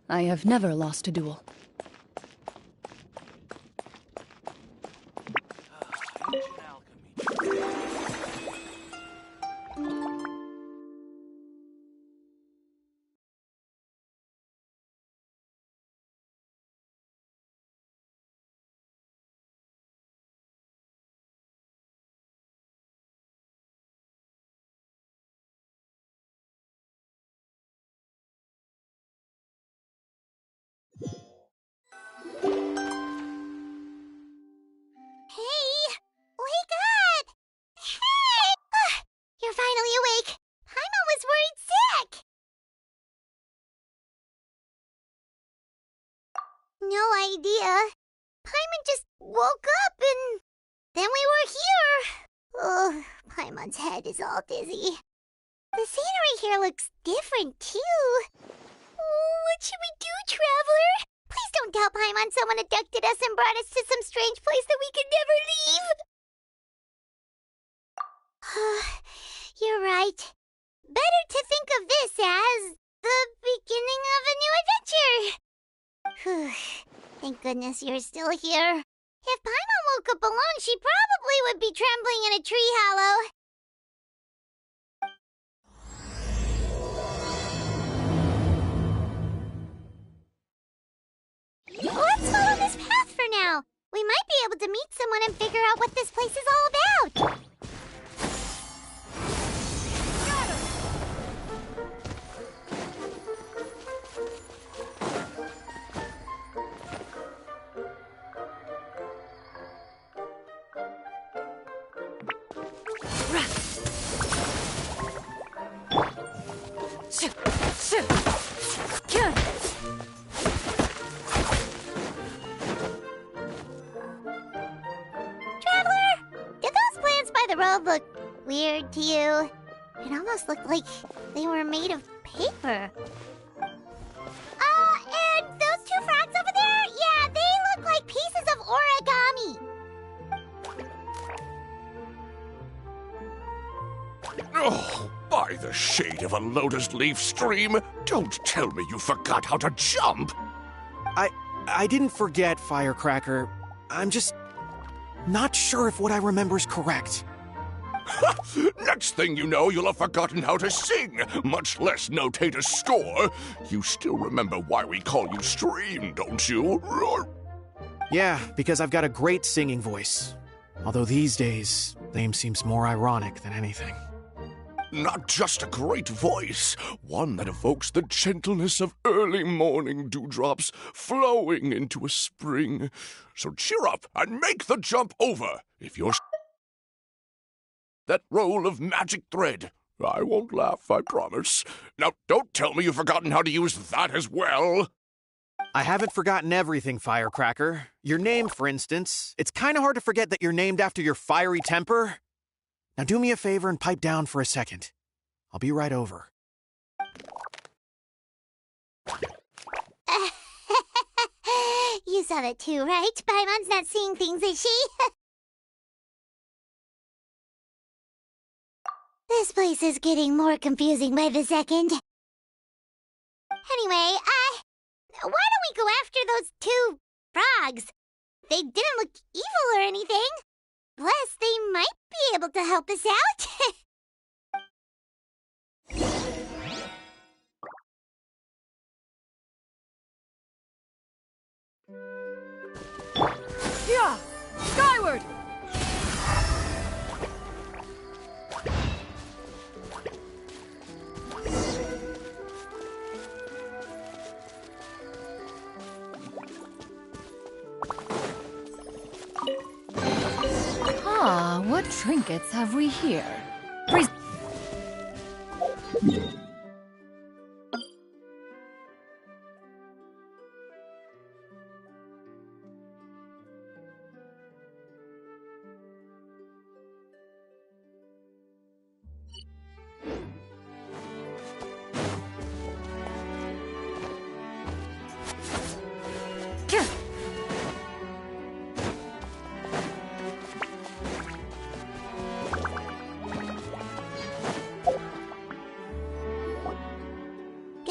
I have never lost a duel. Hey! Wake up! Hey! You're finally awake! Paimon was worried sick! No idea. Paimon just woke up and then we were here. Oh, Paimon's head is all dizzy. The scenery here looks different, too. Oh, what should we do, Traveler? Please don't tell Paimon someone abducted us and brought us to some strange place that we could never leave. You're right. Better to think of this as the beginning of a new adventure. Thank goodness you're still here. If Paimon woke up alone, she probably would be trembling in a tree hollow. Let's follow this path for now. We might be able to meet someone and figure out what this place is all about. The road looked weird to you. It almost looked like they were made of paper. And those two frogs over there? Yeah, they look like pieces of origami. Oh, by the shade of a lotus leaf stream, don't tell me you forgot how to jump! I didn't forget, Firecracker. I'm just not sure if what I remember is correct. Next thing you know, you'll have forgotten how to sing, much less notate a score. You still remember why we call you Stream, don't you? Yeah, because I've got a great singing voice. Although these days, name seems more ironic than anything. Not just a great voice, one that evokes the gentleness of early morning dewdrops flowing into a spring. So cheer up and make the jump over, if you're that roll of magic thread. I won't laugh, I promise. Now, don't tell me you've forgotten how to use that as well. I haven't forgotten everything, Firecracker. Your name, for instance. It's kind of hard to forget that you're named after your fiery temper. Now do me a favor and pipe down for a second. I'll be right over. You saw that too, right? Paimon's not seeing things, is she? This place is getting more confusing by the second. Anyway, why don't we go after those two frogs? They didn't look evil or anything. Plus, they might be able to help us out. Yeah! Skyward! Ah, what trinkets have we here?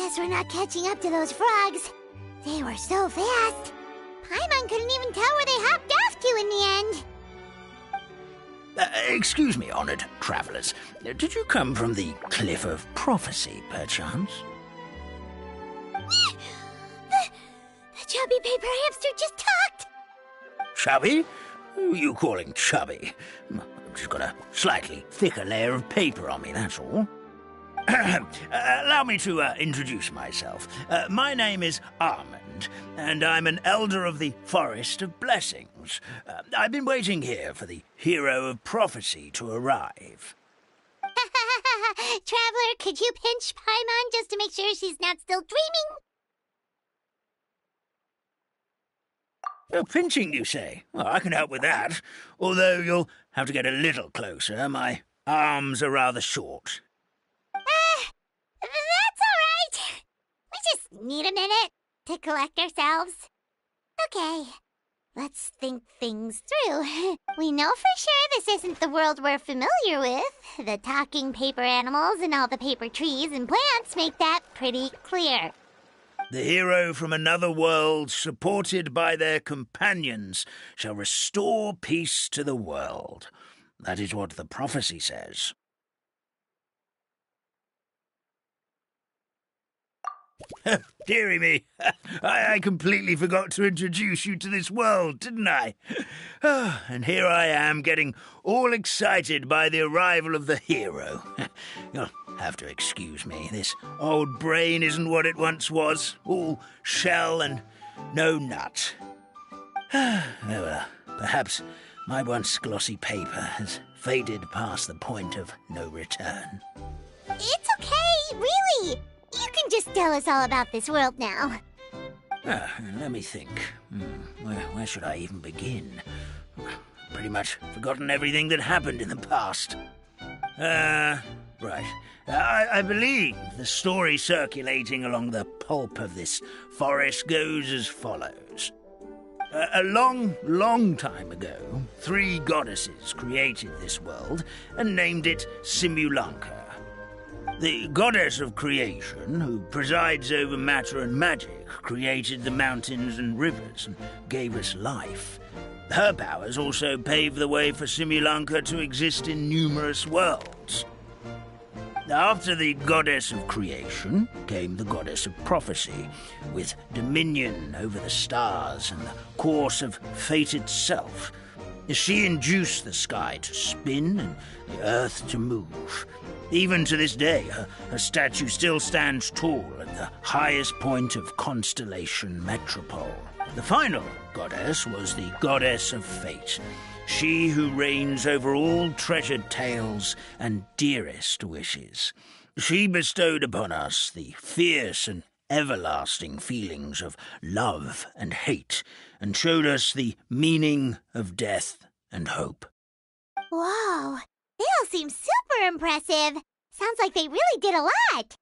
Guess we're not catching up to those frogs. They were so fast. Paimon couldn't even tell where they hopped off to in the end. Excuse me, honored travelers. Did you come from the Cliff of Prophecy, perchance? The chubby paper hamster just talked. Chubby? Who are you calling chubby? I've just got a slightly thicker layer of paper on me, that's all. Allow me to introduce myself. My name is Armand, and I'm an elder of the Forest of Blessings. I've been waiting here for the hero of prophecy to arrive. Traveler, could you pinch Paimon just to make sure she's not still dreaming? Pinching, you say? Well, I can help with that, although you'll have to get a little closer. My arms are rather short. That's all right. We just need a minute to collect ourselves. Okay, let's think things through. We know for sure this isn't the world we're familiar with. The talking paper animals and all the paper trees and plants make that pretty clear. The hero from another world, supported by their companions, shall restore peace to the world. That is what the prophecy says. Dearie me, I completely forgot to introduce you to this world, didn't I? And here I am, getting all excited by the arrival of the hero. You'll have to excuse me. This old brain isn't what it once was, all shell and no nut. Well, perhaps my once glossy paper has faded past the point of no return. It's okay, really. You can just tell us all about this world now. Let me think. Where should I even begin? Pretty much forgotten everything that happened in the past. Right. I believe the story circulating along the pulp of this forest goes as follows. A long, long time ago, 3 goddesses created this world and named it Simulanka. The goddess of creation, who presides over matter and magic, created the mountains and rivers and gave us life. Her powers also paved the way for Simulanka to exist in numerous worlds. After the goddess of creation came the goddess of prophecy, with dominion over the stars and the course of fate itself. She induced the sky to spin and the earth to move. Even to this day, her statue still stands tall at the highest point of Constellation Metropole. The final goddess was the goddess of fate, she who reigns over all treasured tales and dearest wishes. She bestowed upon us the fierce and everlasting feelings of love and hate, and showed us the meaning of death and hope. Whoa, they all seem super impressive. Sounds like they really did a lot.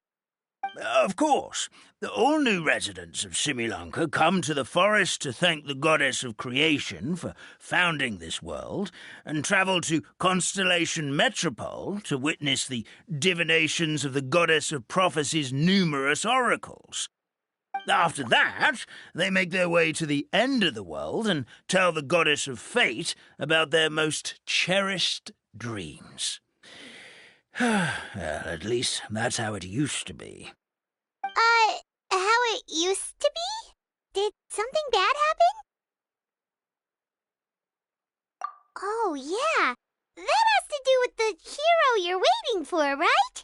Of course. All new residents of Simulanka come to the forest to thank the goddess of creation for founding this world, and travel to Constellation Metropole to witness the divinations of the goddess of prophecy's numerous oracles. After that, they make their way to the end of the world and tell the goddess of fate about their most cherished dreams. Well, at least that's how it used to be. How it used to be? Did something bad happen? Oh, yeah. That has to do with the hero you're waiting for, right?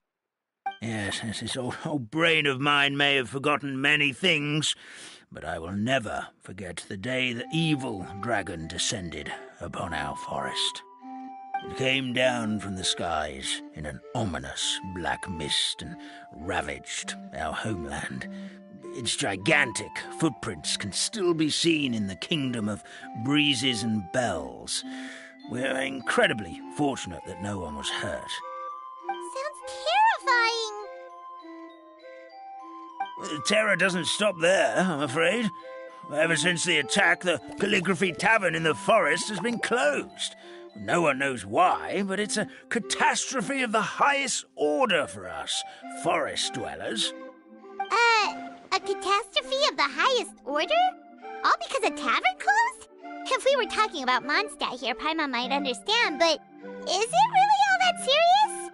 Yes, this old brain of mine may have forgotten many things, but I will never forget the day the evil dragon descended upon our forest. It came down from the skies in an ominous black mist and ravaged our homeland. Its gigantic footprints can still be seen in the kingdom of breezes and bells. We're incredibly fortunate that no one was hurt. Sounds terrifying. The terror doesn't stop there, I'm afraid. Ever since the attack, the Calligraphy Tavern in the forest has been closed. No one knows why, but it's a catastrophe of the highest order for us, forest dwellers. catastrophe of the highest order? All because a tavern closed? If we were talking about Mondstadt here, Paimon might understand, but is it really all that serious?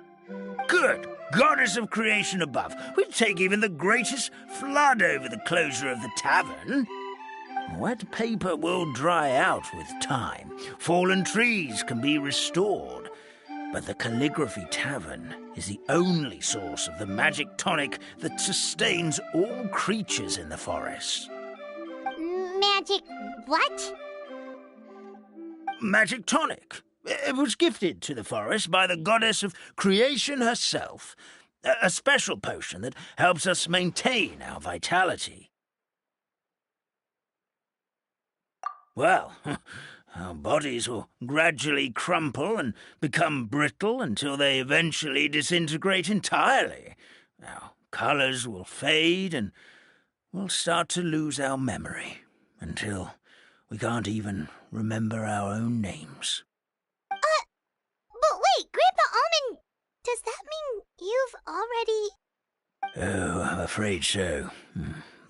Good goddess of creation above. We'd take even the greatest flood over the closure of the tavern. Wet paper will dry out with time. Fallen trees can be restored. But the Calligraphy Tavern is the only source of the magic tonic that sustains all creatures in the forest. Magic what? Magic tonic. It was gifted to the forest by the goddess of creation herself. A special potion that helps us maintain our vitality. Well, our bodies will gradually crumple and become brittle until they eventually disintegrate entirely. Our colors will fade and we'll start to lose our memory until we can't even remember our own names. But wait, Grandpa Almond, does that mean you've already... Oh, I'm afraid so.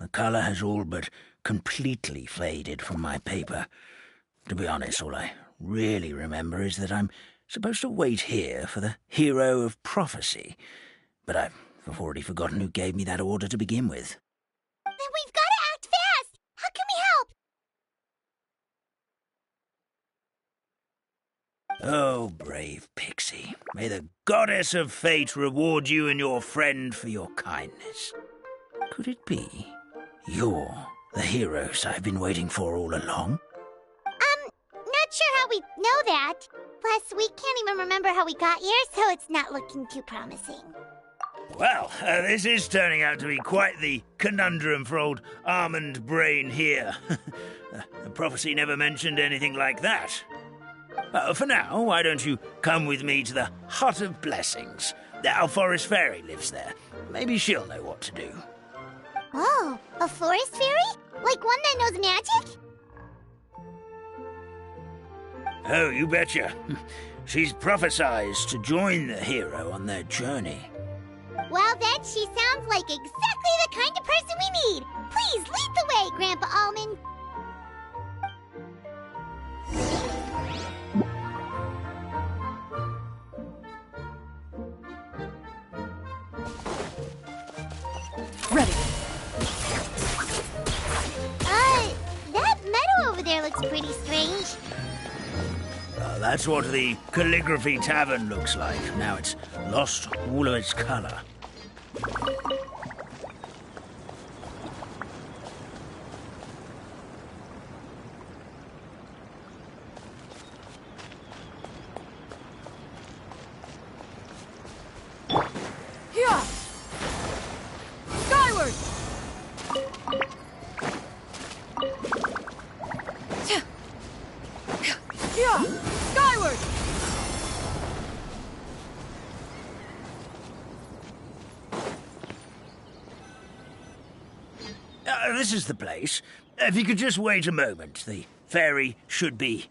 The color has all but completely faded from my paper. To be honest, all I really remember is that I'm supposed to wait here for the hero of prophecy. But I've already forgotten who gave me that order to begin with. Then we've got to act fast! How can we help? Oh, brave Pixie, may the goddess of fate reward you and your friend for your kindness. Could it be you're the heroes I've been waiting for all along? Not sure how we know that. Plus, we can't even remember how we got here, so it's not looking too promising. Well, this is turning out to be quite the conundrum for old Almond Brain here. The prophecy never mentioned anything like that. For now, why don't you come with me to the Hut of Blessings? Our forest fairy lives there. Maybe she'll know what to do. Oh, a forest fairy? Like one that knows magic? Oh, you betcha. She's prophesized to join the hero on their journey. Well, then, she sounds like exactly the kind of person we need. Please lead the way, Grandpa Almond. Ready. That meadow over there looks pretty strange. That's what the Calligraphy Tavern looks like. Now it's lost all of its color. Here! Skyward! Here! Skyward! This is the place. If you could just wait a moment, the fairy should be...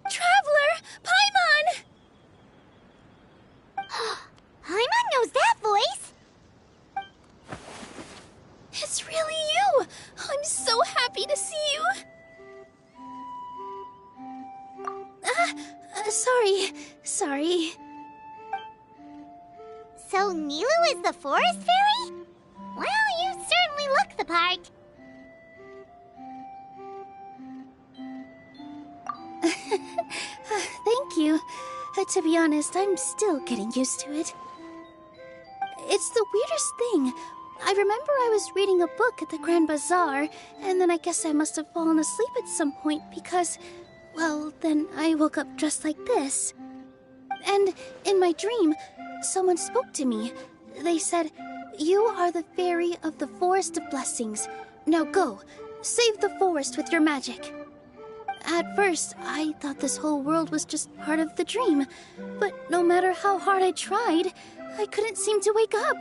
Traveler! Paimon! Paimon knows that voice! It's really you! I'm so happy to see you! Sorry. So Nilu is the forest fairy? Well, you certainly look the part. Thank you. To be honest, I'm still getting used to it. It's the weirdest thing. I remember I was reading a book at the Grand Bazaar, and then I guess I must have fallen asleep at some point because, well, then I woke up dressed like this. And in my dream, someone spoke to me. They said, "You are the fairy of the Forest of Blessings. Now go, save the forest with your magic." At first, I thought this whole world was just part of the dream. But no matter how hard I tried, I couldn't seem to wake up.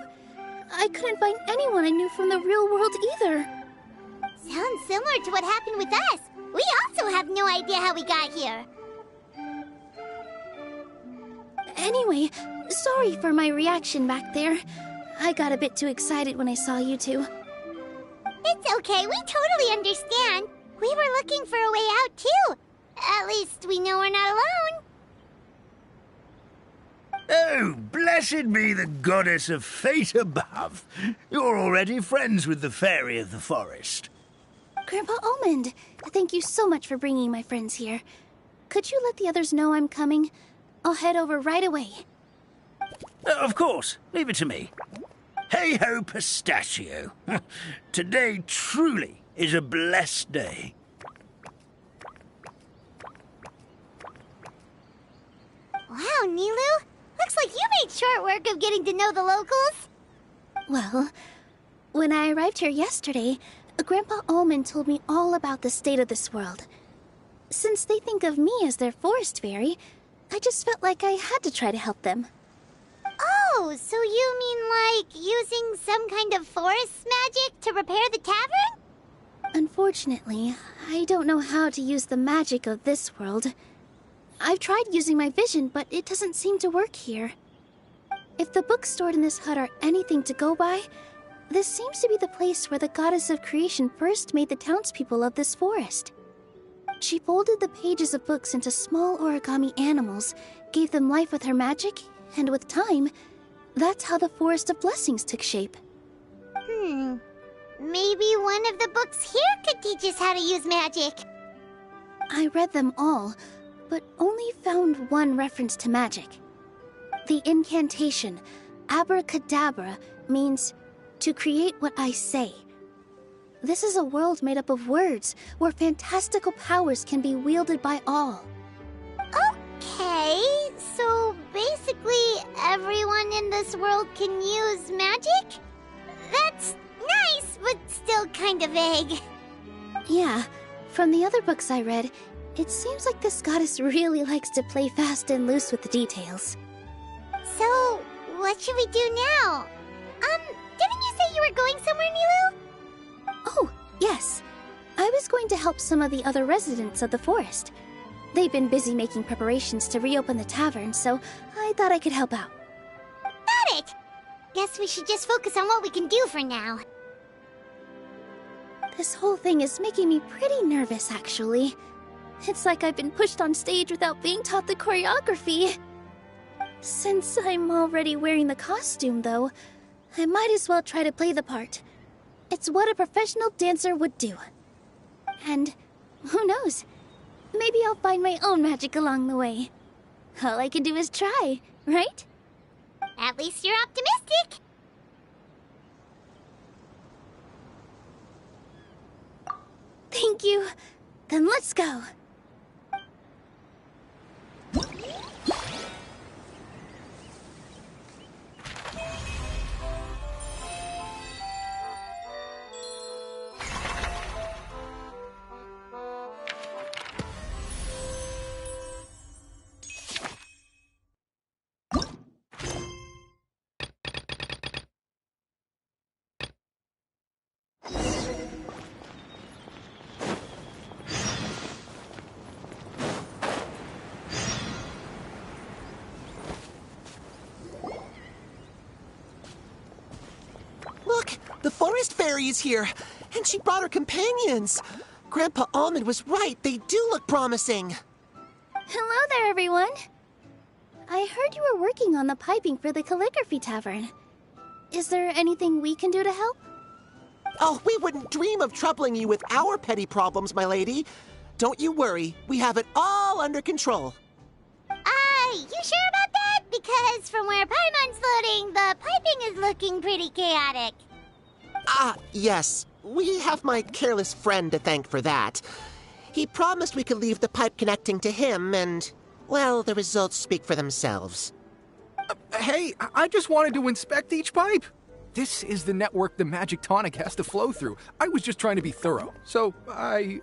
I couldn't find anyone I knew from the real world either. Sounds similar to what happened with us. We also have no idea how we got here. Anyway, sorry for my reaction back there. I got a bit too excited when I saw you two. It's okay, we totally understand. We were looking for a way out, too. At least we know we're not alone. Oh, blessed be the goddess of fate above. You're already friends with the fairy of the forest. Grandpa Almond, thank you so much for bringing my friends here. Could you let the others know I'm coming? I'll head over right away. Of course. Leave it to me. Hey-ho, pistachio. Today truly is a blessed day. Wow, Nilu. Looks like you made short work of getting to know the locals. Well, when I arrived here yesterday, Grandpa Almond told me all about the state of this world. Since they think of me as their forest fairy, I just felt like I had to try to help them. Oh, so you mean like using some kind of forest magic to repair the tavern? Unfortunately, I don't know how to use the magic of this world. I've tried using my vision, but it doesn't seem to work here. If the books stored in this hut are anything to go by, this seems to be the place where the goddess of creation first made the townspeople of this forest. She folded the pages of books into small origami animals, gave them life with her magic, and with time, that's how the Forest of Blessings took shape. Maybe one of the books here could teach us how to use magic. I read them all, but only found one reference to magic. The incantation, abracadabra, means to create what I say. This is a world made up of words, where fantastical powers can be wielded by all. Okay, so basically everyone in this world can use magic? That's nice, but still kind of vague. Yeah, from the other books I read, it seems like this goddess really likes to play fast and loose with the details. So, what should we do now? Didn't you say you were going somewhere, Nilu? Oh, yes. I was going to help some of the other residents of the forest. They've been busy making preparations to reopen the tavern, so I thought I could help out. Got it! Guess we should just focus on what we can do for now. This whole thing is making me pretty nervous, actually. It's like I've been pushed on stage without being taught the choreography. Since I'm already wearing the costume, though, I might as well try to play the part. It's what a professional dancer would do. And who knows? Maybe I'll find my own magic along the way. All I can do is try, right? At least you're optimistic. Thank you. Then let's go. Look, the forest fairy is here, and she brought her companions. Grandpa Almond was right. They do look promising. Hello there, everyone. I heard you were working on the piping for the calligraphy tavern. Is there anything we can do to help? Oh, we wouldn't dream of troubling you with our petty problems, my lady. Don't you worry. We have it all under control. You sure about that? Because from where Paimon's floating, the piping is looking pretty chaotic. Yes. We have my careless friend to thank for that. He promised we could leave the pipe connecting to him, and, well, the results speak for themselves. Hey, I just wanted to inspect each pipe. This is the network the magic tonic has to flow through. I was just trying to be thorough, so I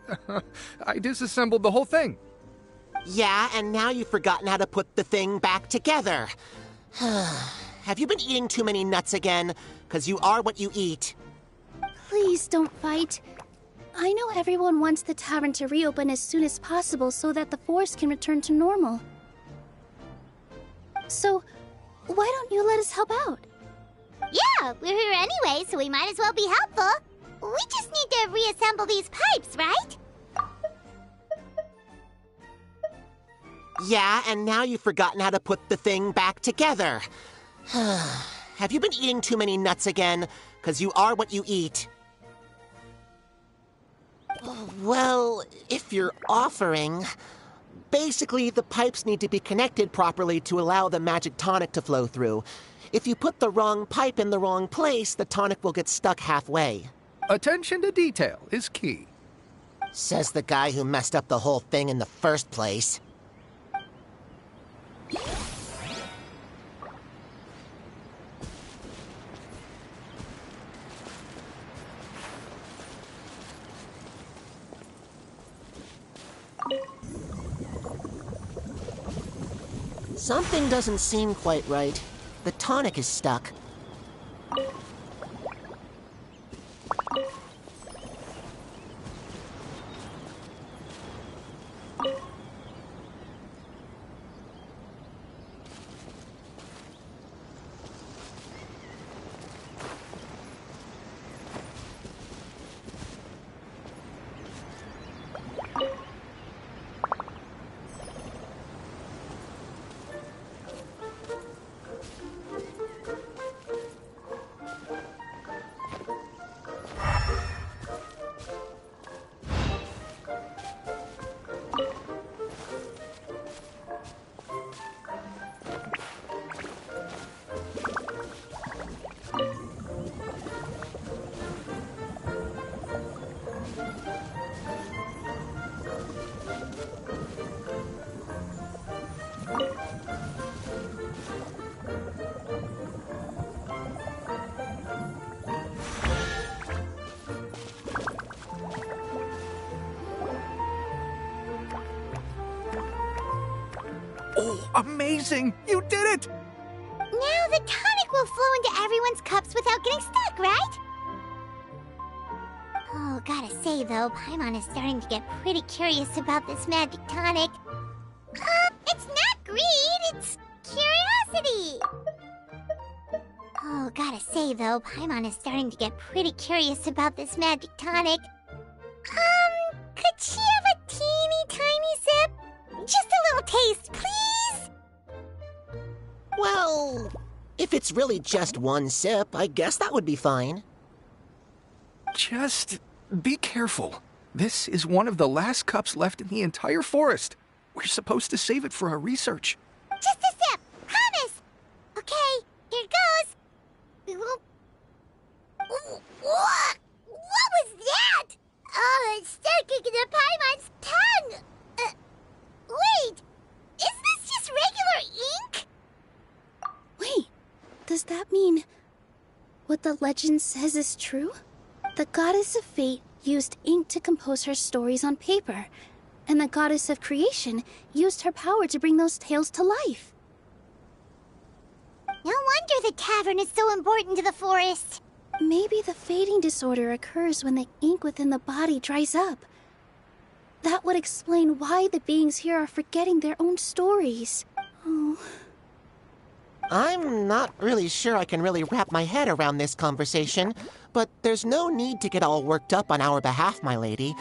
disassembled the whole thing. Yeah, and now you've forgotten how to put the thing back together. Have you been eating too many nuts again? 'Cause you are what you eat. Please don't fight. I know everyone wants the tavern to reopen as soon as possible so that the forest can return to normal. So, why don't you let us help out? Yeah, we're here anyway, so we might as well be helpful. We just need to reassemble these pipes, right? Yeah, and now you've forgotten how to put the thing back together. Have you been eating too many nuts again? 'Cause you are what you eat. Well, if you're offering... Basically, the pipes need to be connected properly to allow the magic tonic to flow through. If you put the wrong pipe in the wrong place, the tonic will get stuck halfway. Attention to detail is key. Says the guy who messed up the whole thing in the first place. Something doesn't seem quite right. The tonic is stuck. Oh, amazing! You did it! Now the tonic will flow into everyone's cups without getting stuck, right? Oh, gotta say though, Paimon is starting to get pretty curious about this magic tonic. It's not greed, it's curiosity! Oh, gotta say though, Paimon is starting to get pretty curious about this magic tonic. Could she have a teeny tiny sip? Just a little taste, please? Well, if it's really just one sip, I guess that would be fine. Just be careful. This is one of the last cups left in the entire forest. We're supposed to save it for our research. Just a sip, promise! Okay, here goes. What was that? Oh, it's sticking to Paimon's tongue! Wait, is this just regular ink? Wait, does that mean what the legend says is true? The goddess of fate used ink to compose her stories on paper, and the goddess of creation used her power to bring those tales to life. No wonder the tavern is so important to the forest. Maybe the fading disorder occurs when the ink within the body dries up. That would explain why the beings here are forgetting their own stories. Oh. I'm not really sure I can really wrap my head around this conversation, but there's no need to get all worked up on our behalf, my lady.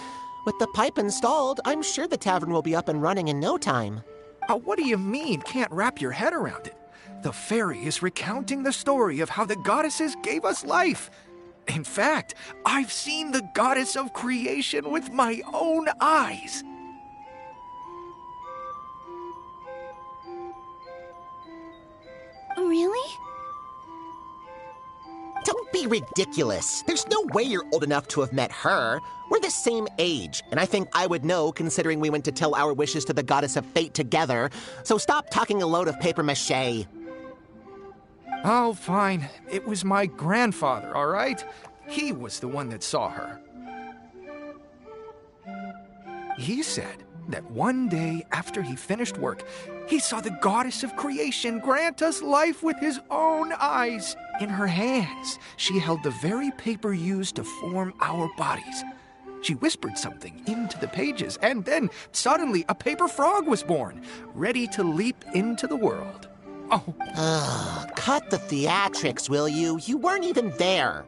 With the pipe installed, I'm sure the tavern will be up and running in no time. What do you mean, can't wrap your head around it? The fairy is recounting the story of how the goddesses gave us life. In fact, I've seen the goddess of creation with my own eyes. Really? Don't be ridiculous. There's no way you're old enough to have met her. We're the same age, and I think I would know considering we went to tell our wishes to the goddess of fate together. So stop talking a load of papier-mâché. Oh, fine. It was my grandfather, all right? He was the one that saw her. He said that one day after he finished work, he saw the goddess of creation grant us life with his own eyes. In her hands, she held the very paper used to form our bodies. She whispered something into the pages, and then suddenly a paper frog was born, ready to leap into the world. Oh. Cut the theatrics, will you? You weren't even there.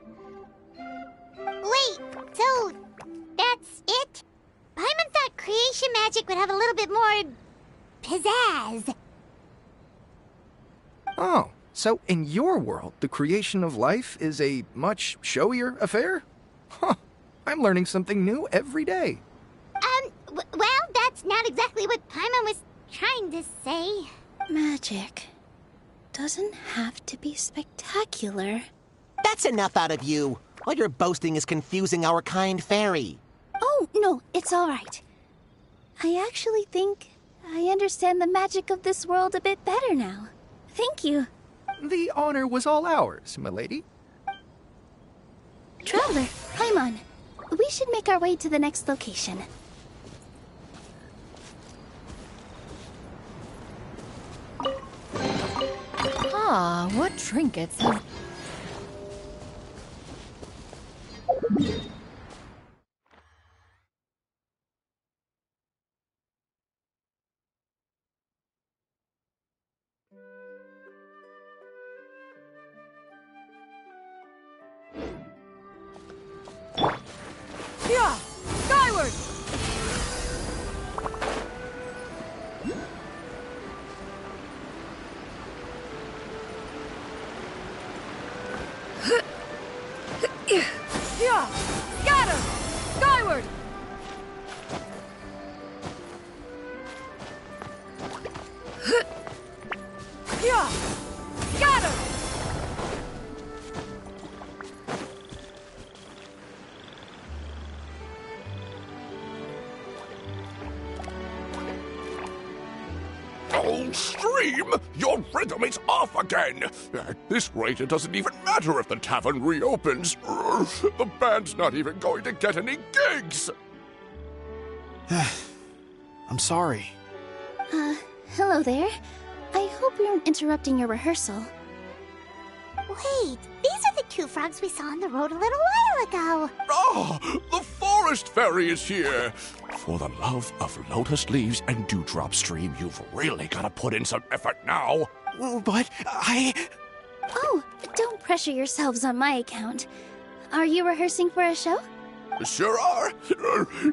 Wait, so that's it? Paimon thought creation magic would have a little bit more pizzazz. Oh, so in your world, the creation of life is a much showier affair? Huh, I'm learning something new every day. Well, that's not exactly what Paimon was trying to say. Magic doesn't have to be spectacular. That's enough out of you. All your boasting is confusing our kind fairy. Oh, no, it's all right. I actually think I understand the magic of this world a bit better now. Thank you. The honor was all ours, milady. Traveler, Paimon, we should make our way to the next location. Ah, what trinkets have... Yeah! Skyward! Yeah! Scatter! Skyward! Yeah! Scatter! Oh, Stream! Your rhythm is off again! At this rate, it doesn't even matter if the tavern reopens. The band's not even going to get any gigs! I'm sorry. Hello there. I hope we aren't interrupting your rehearsal. Wait, these are the two frogs we saw on the road a little while ago. Ah, the forest fairy is here! For the love of lotus leaves and dewdrop, Stream, you've really got to put in some effort now. But Oh, don't pressure yourselves on my account. Are you rehearsing for a show? Sure are.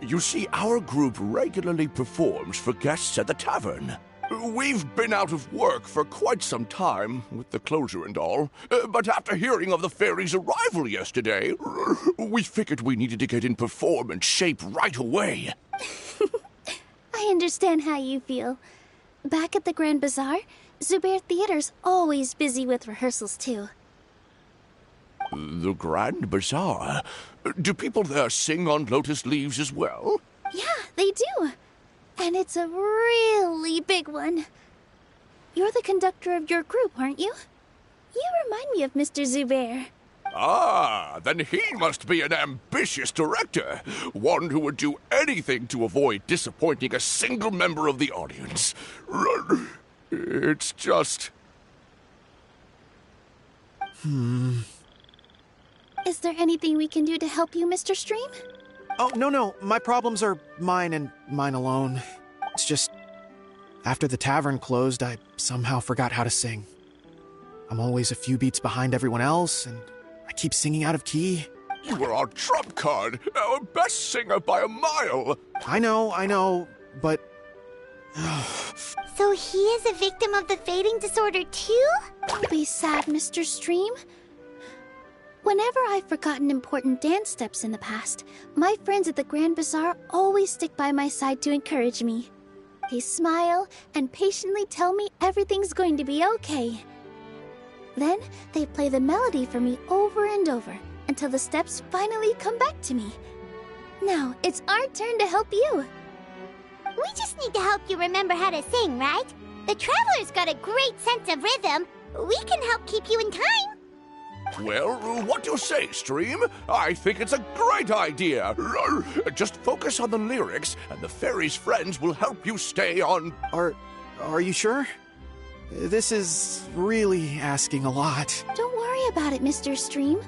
You see, our group regularly performs for guests at the tavern. We've been out of work for quite some time, with the closure and all. But after hearing of the fairy's arrival yesterday, we figured we needed to get in performance shape right away. I understand how you feel. Back at the Grand Bazaar, Zubair Theater's always busy with rehearsals too. The Grand Bazaar? Do people there sing on lotus leaves as well? Yeah, they do. And it's a really big one. You're the conductor of your group, aren't you? You remind me of Mr. Zubair. Ah, then he must be an ambitious director. One who would do anything to avoid disappointing a single member of the audience. It's just... Is there anything we can do to help you, Mr. Stream? Oh, no. My problems are mine and mine alone. It's just, after the tavern closed, I somehow forgot how to sing. I'm always a few beats behind everyone else, and I keep singing out of key. You were our trump card, our best singer by a mile. I know, but... So he is a victim of the fading disorder too? Don't be sad, Mr. Stream. Whenever I've forgotten important dance steps in the past, my friends at the Grand Bazaar always stick by my side to encourage me. They smile and patiently tell me everything's going to be okay. Then they play the melody for me over and over until the steps finally come back to me. Now it's our turn to help you. We just need to help you remember how to sing, right? The Traveler's got a great sense of rhythm. We can help keep you in time. Well, what do you say, Stream? I think it's a great idea. Just focus on the lyrics, and the fairy's friends will help you stay on... Are you sure? This is really asking a lot. Don't worry about it, Mr. Stream.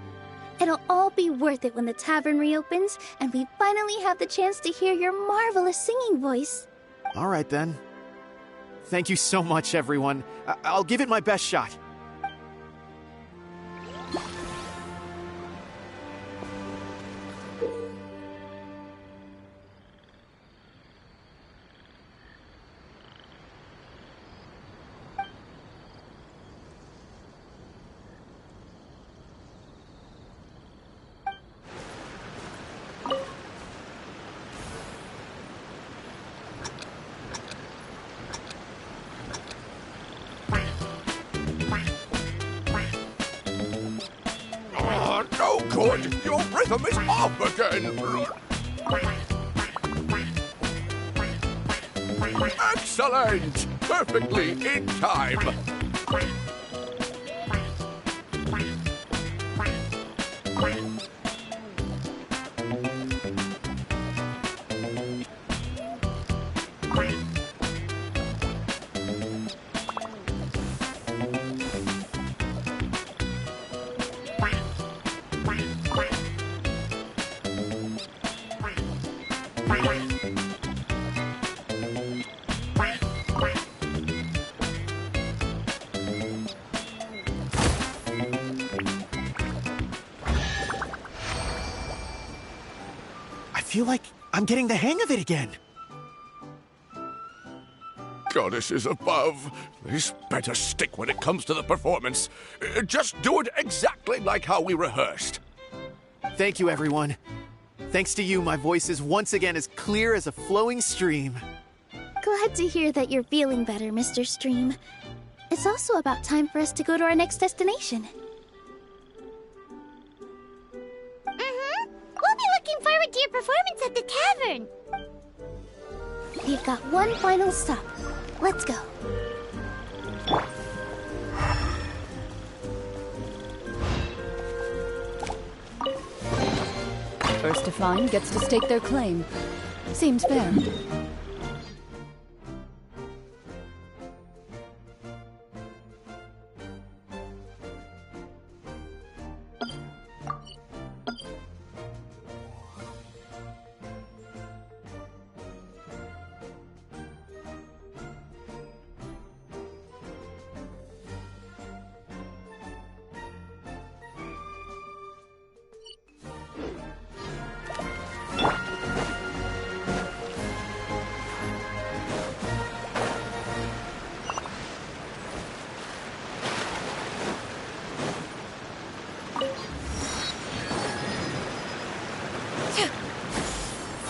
It'll all be worth it when the tavern reopens and we finally have the chance to hear your marvelous singing voice. All right, then. Thank you so much, everyone. I'll give it my best shot. Good! Your rhythm is off again! Excellent! Perfectly in time! I feel like I'm getting the hang of it again. Goddesses above, this better stick when it comes to the performance. Just do it exactly like how we rehearsed. Thank you, everyone. Thanks to you, my voice is once again as clear as a flowing stream. Glad to hear that you're feeling better, Mr. Stream. It's also about time for us to go to our next destination. We'll be looking forward to your performance at the tavern. We've got one final stop. Let's go. First to find gets to stake their claim. Seems fair.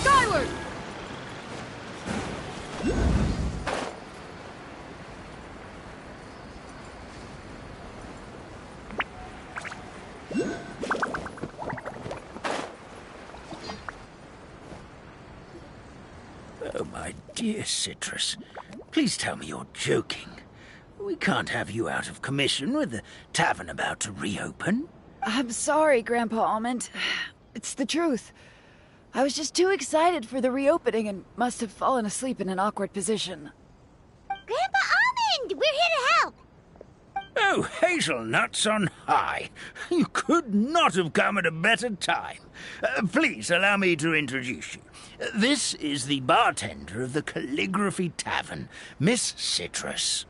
Skyward! Oh, my dear Citrus, please tell me you're joking. We can't have you out of commission with the tavern about to reopen. I'm sorry, Grandpa Almond. It's the truth. I was just too excited for the reopening and must have fallen asleep in an awkward position. Grandpa Almond, we're here to help. Oh, hazelnuts on high. You could not have come at a better time. Please allow me to introduce you. This is the bartender of the Calligraphy Tavern, Miss Citrus.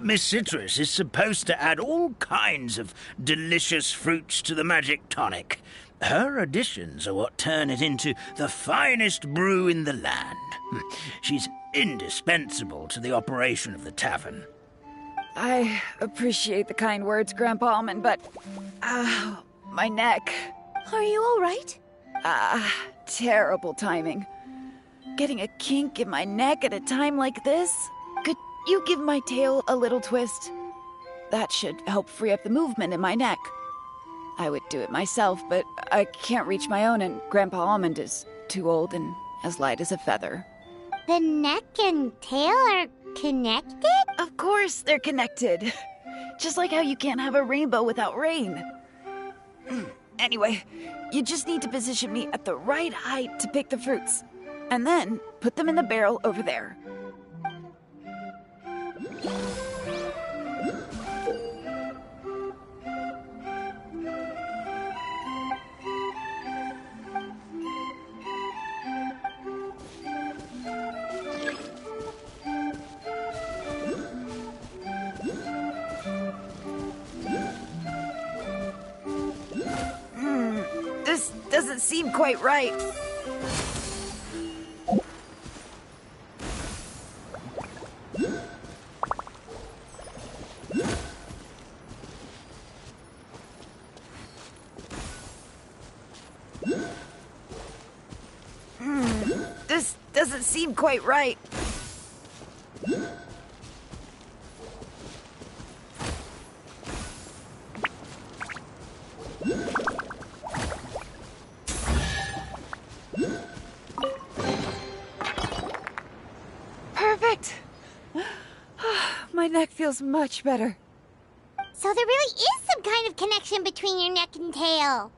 Miss Citrus is supposed to add all kinds of delicious fruits to the magic tonic. Her additions are what turn it into the finest brew in the land. She's indispensable to the operation of the tavern. I appreciate the kind words, Grandpa Almond, but... my neck. Are you all right? Terrible timing. Getting a kink in my neck at a time like this? Could you give my tail a little twist? That should help free up the movement in my neck. I would do it myself, but I can't reach my own, and Grandpa Almond is too old and as light as a feather. The neck and tail are connected? Of course they're connected. Just like how you can't have a rainbow without rain. Anyway, you just need to position me at the right height to pick the fruits. And then put them in the barrel over there. This doesn't seem quite right. This doesn't seem quite right. feels much better. So there really is some kind of connection between your neck and tail.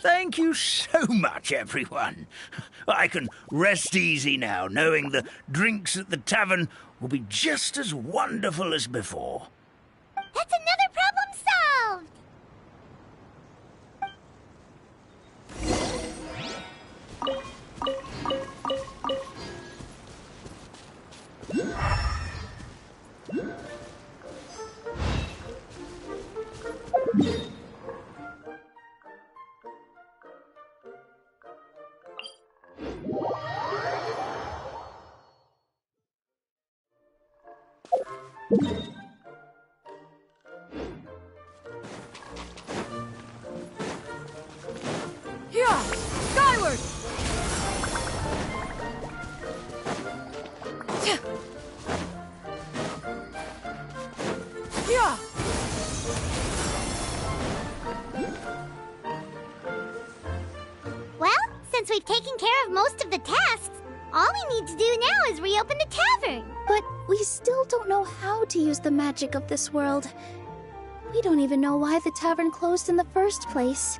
Thank you so much, everyone. I can rest easy now, knowing the drinks at the tavern will be just as wonderful as before. That's another problem solved! Yeah! Skyward! Yeah! Well, since we've taken care of most of the tasks, all we need to do now is reopen the tavern. But we still don't know how to use the magic of this world. We don't even know why the tavern closed in the first place.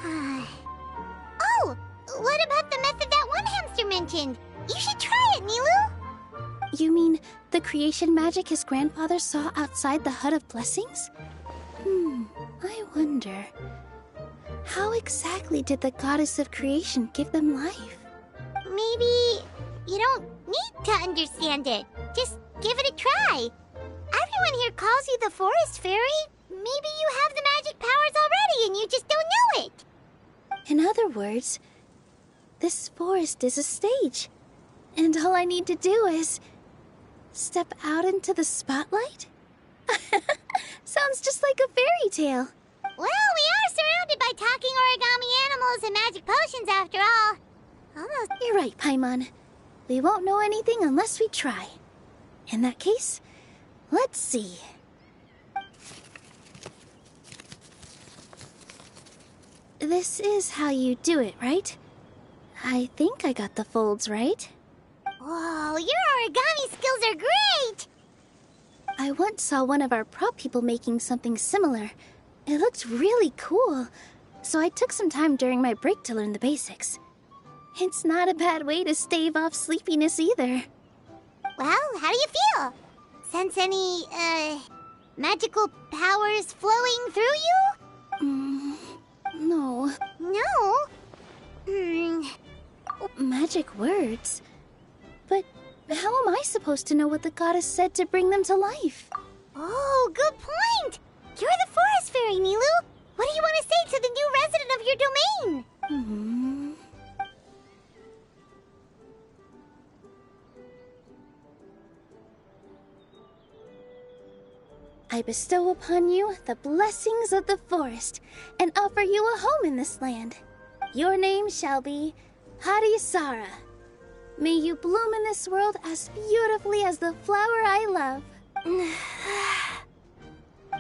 Oh, what about the method that one hamster mentioned? You should try it, Nilu. You mean the creation magic his grandfather saw outside the Hut of Blessings? I wonder. How exactly did the goddess of creation give them life? Maybe you don't need to understand it. Just give it a try. Everyone here calls you the Forest Fairy. Maybe you have the magic powers already and you just don't know it. In other words, this forest is a stage. And all I need to do is step out into the spotlight? Sounds just like a fairy tale. Well, we are surrounded by talking origami animals and magic potions after all. Almost. You're right, Paimon. We won't know anything unless we try. In that case, let's see. This is how you do it, right? I think I got the folds right. Whoa, your origami skills are great! I once saw one of our prop people making something similar. It looked really cool, so I took some time during my break to learn the basics. It's not a bad way to stave off sleepiness either. Well, how do you feel? Sense any, magical powers flowing through you? No. No? Magic words? But how am I supposed to know what the goddess said to bring them to life? Oh, good point! You're the Forest Fairy, Nilu! What do you want to say to the new resident of your domain? I bestow upon you the blessings of the forest and offer you a home in this land. Your name shall be Hadisara. May you bloom in this world as beautifully as the flower I love.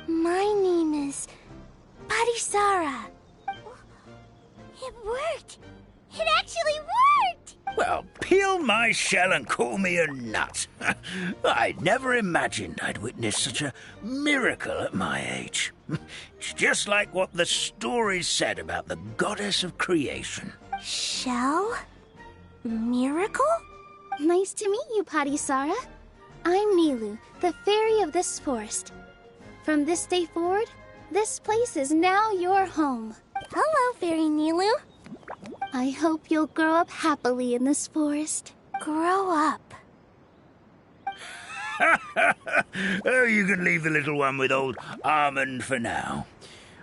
My name is Hadisara. It worked! It actually worked! Well, peel my shell and call me a nut. I'd never imagined I'd witness such a miracle at my age. It's just like what the stories said about the goddess of creation. Shell? Miracle? Nice to meet you, Hadisara. I'm Nilu, the fairy of this forest. From this day forward, this place is now your home. Hello, Fairy Nilu. I hope you'll grow up happily in this forest. Grow up. Oh, you can leave the little one with old Almond for now.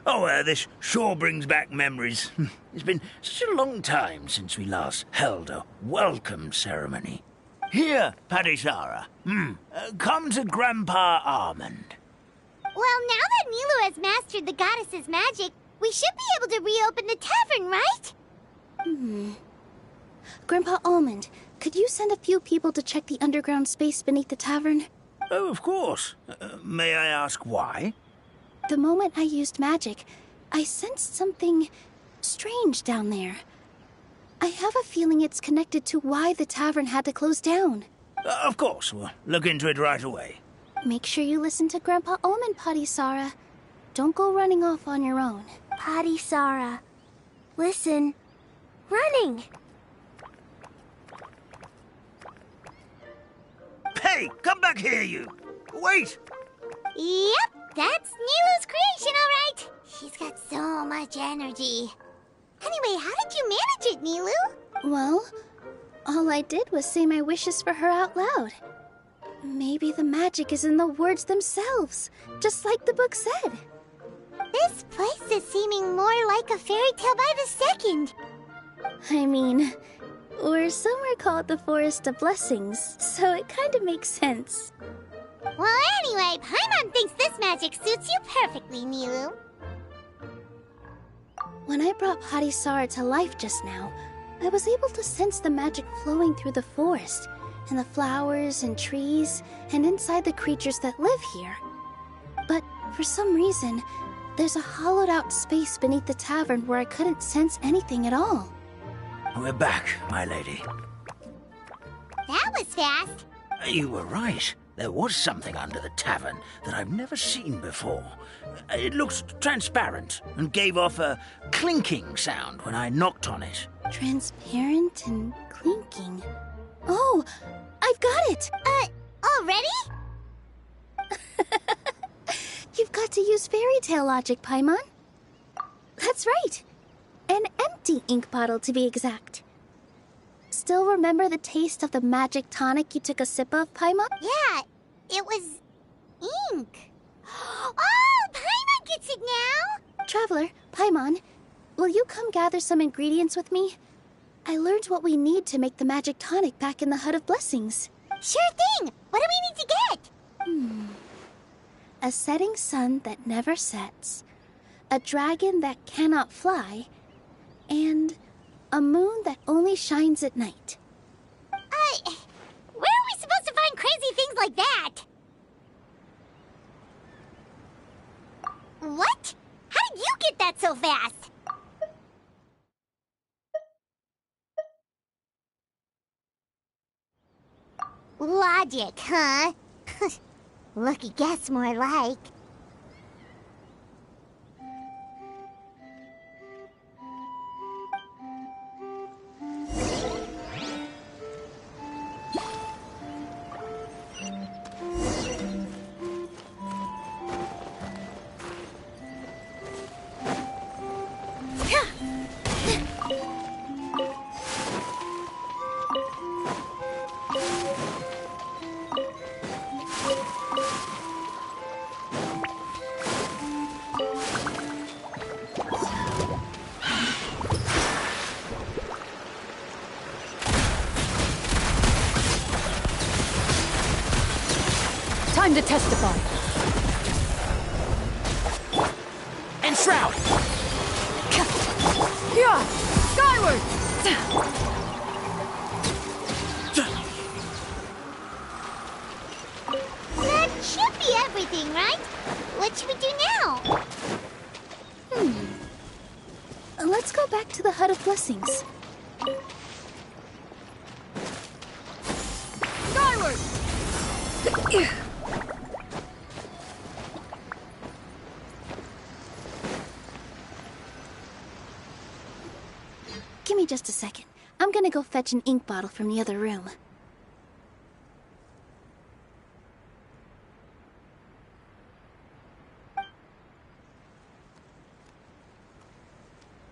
Oh, this sure brings back memories. It's been such a long time since we last held a welcome ceremony. Here, Padisara. Come to Grandpa Almond. Well, now that Nilu has mastered the goddess's magic, we should be able to reopen the tavern, right? Grandpa Almond, could you send a few people to check the underground space beneath the tavern? Oh, of course. May I ask why? The moment I used magic, I sensed something strange down there. I have a feeling it's connected to why the tavern had to close down. Of course. We'll look into it right away. Make sure you listen to Grandpa Omen, Padisara. Don't go running off on your own. Padisara. Listen. Running! Hey, come back here, you! Wait! Yep, that's Nilu's creation, all right. She's got so much energy. Anyway, how did you manage it, Nilu? Well, all I did was say my wishes for her out loud. Maybe the magic is in the words themselves, just like the book said. This place is seeming more like a fairy tale by the second. I mean, or somewhere called the Forest of Blessings, so it kind of makes sense. Well, anyway, Paimon thinks this magic suits you perfectly, Nilu. When I brought Padisara to life just now, I was able to sense the magic flowing through the forest, and the flowers and trees, and inside the creatures that live here. But for some reason, there's a hollowed-out space beneath the tavern where I couldn't sense anything at all. We're back, my lady. That was fast. You were right. There was something under the tavern that I've never seen before. It looked transparent and gave off a clinking sound when I knocked on it. Transparent and clinking. Oh, I've got it! Already? You've got to use fairy tale logic, Paimon. That's right. An empty ink bottle, to be exact. Still remember the taste of the magic tonic you took a sip of, Paimon? Yeah, it was ink. Oh, Paimon gets it now! Traveler, Paimon, will you come gather some ingredients with me? I learned what we need to make the magic tonic back in the Hut of Blessings. Sure thing! What do we need to get? A setting sun that never sets, a dragon that cannot fly, and a moon that only shines at night. Where are we supposed to find crazy things like that? What? How did you get that so fast? Logic, huh? Lucky guess, more like. Time to testify. Enshroud! Yeah! Skyward! That should be everything, right? What should we do now? Let's go back to the Hut of Blessings. Skyward! Give me just a second. I'm gonna go fetch an ink bottle from the other room.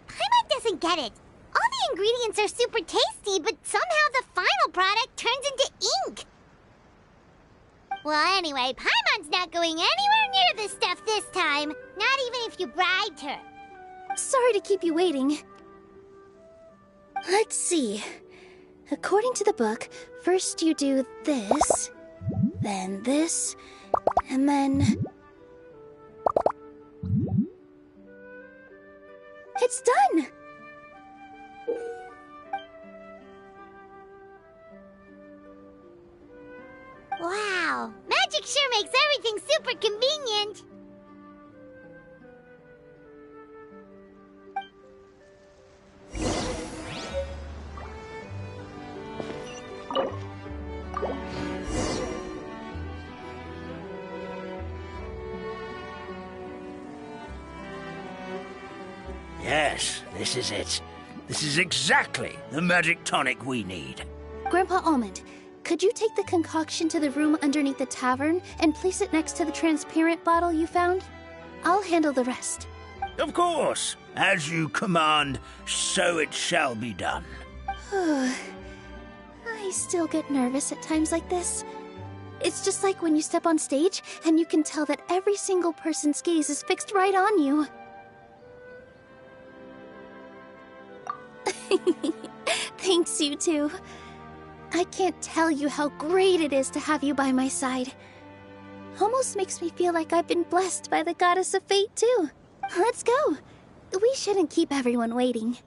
Paimon doesn't get it. All the ingredients are super tasty, but somehow the final product turns into ink. Well, anyway, Paimon's not going anywhere near this stuff this time. Not even if you bribed her. Sorry to keep you waiting. Let's see. According to the book, first you do this, then this, and then... It's done! Wow, magic sure makes everything super convenient. Yes, this is it. This is exactly the magic tonic we need. Grandpa Almond, could you take the concoction to the room underneath the tavern and place it next to the transparent bottle you found? I'll handle the rest. Of course. As you command, so it shall be done. I still get nervous at times like this. It's just like when you step on stage and you can tell that every single person's gaze is fixed right on you. Thanks, you two. I can't tell you how great it is to have you by my side. Almost makes me feel like I've been blessed by the goddess of fate, too. Let's go. We shouldn't keep everyone waiting.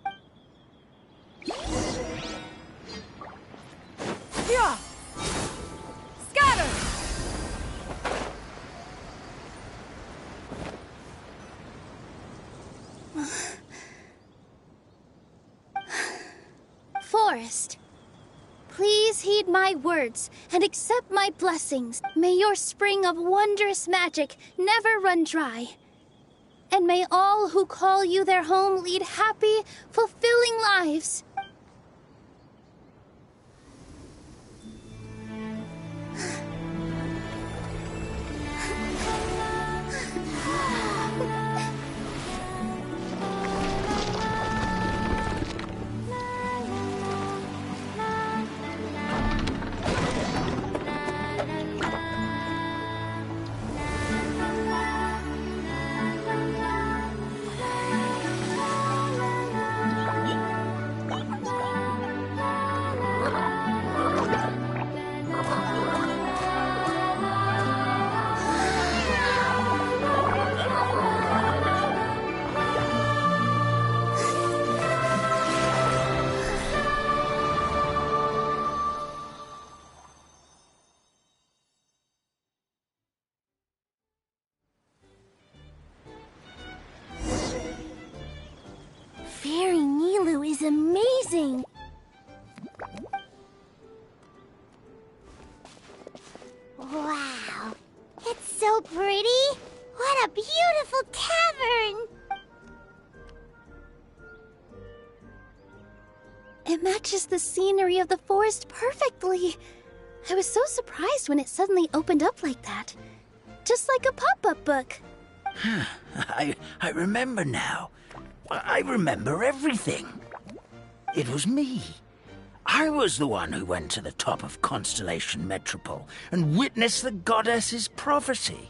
Yeah! Scatter! Forest, please heed my words and accept my blessings. May your spring of wondrous magic never run dry. And may all who call you their home lead happy, fulfilling lives. Fairy Nilu is amazing! Wow, it's so pretty! What a beautiful tavern! It matches the scenery of the forest perfectly. I was so surprised when it suddenly opened up like that. Just like a pop-up book. I remember now. I remember everything. It was me. I was the one who went to the top of Constellation Metropole and witnessed the goddess's prophecy.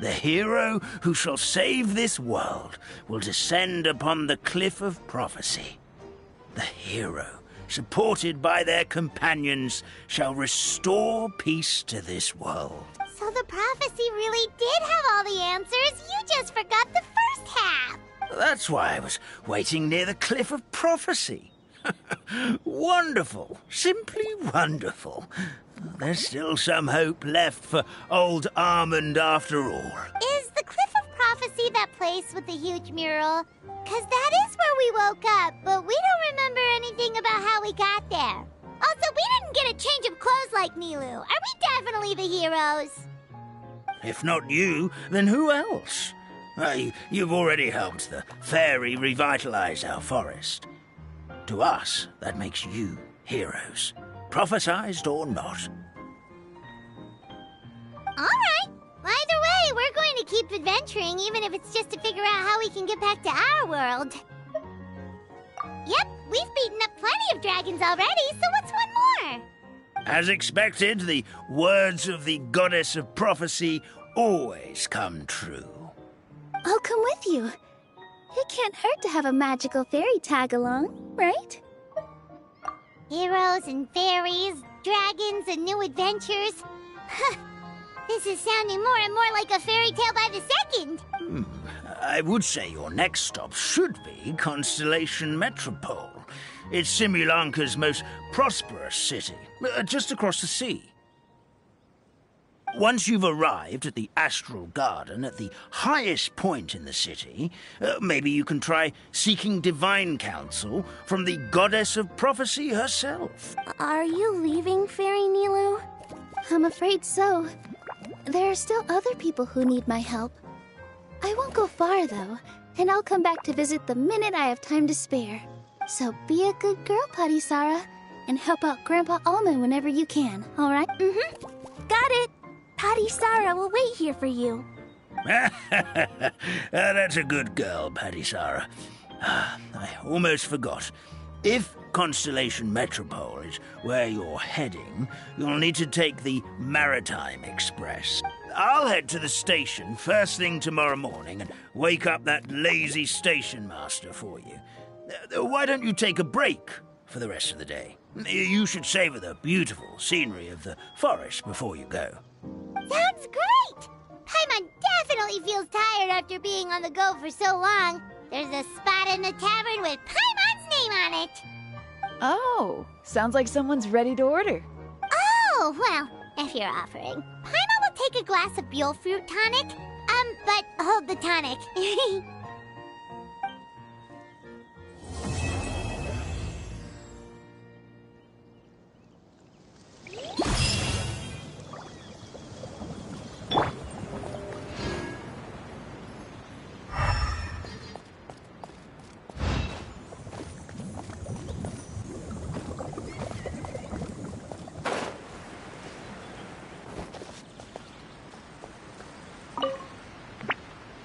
The hero who shall save this world will descend upon the cliff of prophecy. The hero, supported by their companions, shall restore peace to this world. So the prophecy really did have all the answers. You just forgot the first half. That's why I was waiting near the cliff of prophecy. Wonderful. Simply wonderful. There's still some hope left for old Almond after all. Is the Cliff of Prophecy that place with the huge mural? 'Cause that is where we woke up, but we don't remember anything about how we got there. Also, we didn't get a change of clothes like Nilu. Are we definitely the heroes? If not you, then who else? You've already helped the fairy revitalize our forest. To us, that makes you heroes, prophesized or not. All right. Either way, we're going to keep adventuring, even if it's just to figure out how we can get back to our world. Yep, we've beaten up plenty of dragons already, so what's one more? As expected, the words of the goddess of prophecy always come true. I'll come with you. It can't hurt to have a magical fairy tag along, right? Heroes and fairies, dragons and new adventures. This is sounding more and more like a fairy tale by the second. I would say your next stop should be Constellation Metropole. It's Simulanka's most prosperous city, just across the sea. Once you've arrived at the Astral Garden at the highest point in the city, maybe you can try seeking divine counsel from the goddess of prophecy herself. Are you leaving, Fairy Nilu? I'm afraid so. There are still other people who need my help. I won't go far, though. and I'll come back to visit the minute I have time to spare. So be a good girl, Patty Sarah, and help out Grandpa Almond whenever you can, alright? Mm-hmm. Got it. Patty Sarah will wait here for you. That's a good girl, Patty Sarah. I almost forgot. If Constellation Metropole is where you're heading, you'll need to take the Maritime Express. I'll head to the station first thing tomorrow morning and wake up that lazy station master for you. Why don't you take a break for the rest of the day? You should savor the beautiful scenery of the forest before you go. Sounds great! Paimon definitely feels tired after being on the go for so long. There's a spot in the tavern with Paimon's name on it. Oh, sounds like someone's ready to order. Oh, well, if you're offering, Paimon will take a glass of Buell fruit tonic. But hold the tonic.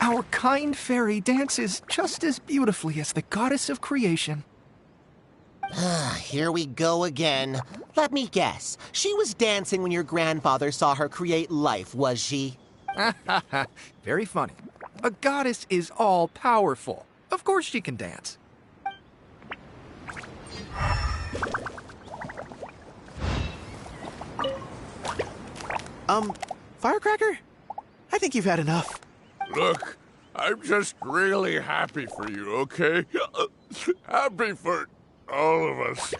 Our kind fairy dances just as beautifully as the goddess of creation. Here we go again. Let me guess. She was dancing when your grandfather saw her create life, was she? Very funny. A goddess is all-powerful. Of course she can dance. Firecracker? I think you've had enough. Look, I'm just really happy for you, okay? Happy for all of us.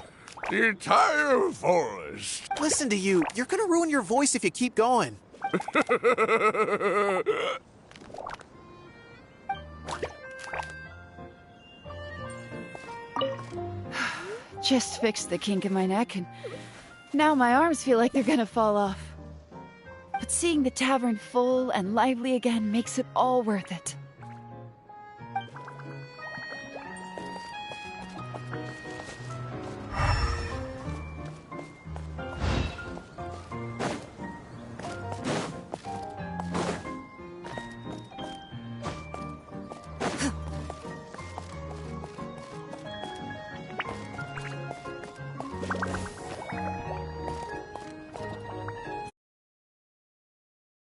The entire forest. Listen to you. You're gonna ruin your voice if you keep going. Just fixed the kink in my neck, and now my arms feel like they're gonna fall off. But seeing the tavern full and lively again makes it all worth it.